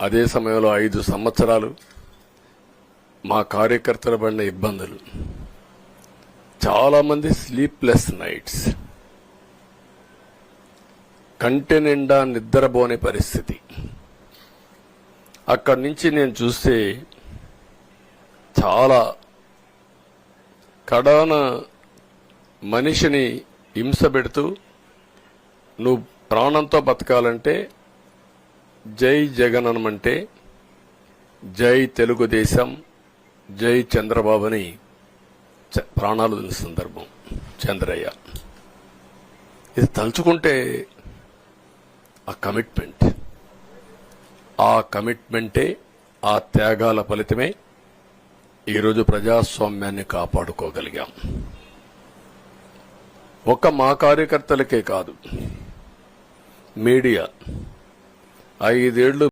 అదే సమయంలో 5 సంవత్సరాలు మా కార్యకర్తల పడిన ఇబ్బందులు, చాలా మంది స్లీప్లెస్ నైట్స్, కంటి నిండా నిద్రపోని పరిస్థితి. అక్కడి నుంచి నేను చూస్తే చాలా కడాన మనిషిని హింస పెడుతూ, నువ్వు ప్రాణంతో బతకాలంటే జై జగన్ అనమంటే జై తెలుగుదేశం, జై చంద్రబాబుని ప్రాణాలు వదిలిన సందర్భం చంద్రయ్య. ఇది తలుచుకుంటే ఆ కమిట్మెంటే, ఆ త్యాగాల ఫలితమే ఈరోజు ప్రజాస్వామ్యాన్ని కాపాడుకోగలిగాం. ఒక మా కార్యకర్తలకే కాదు, మీడియా 5 ఏళ్లు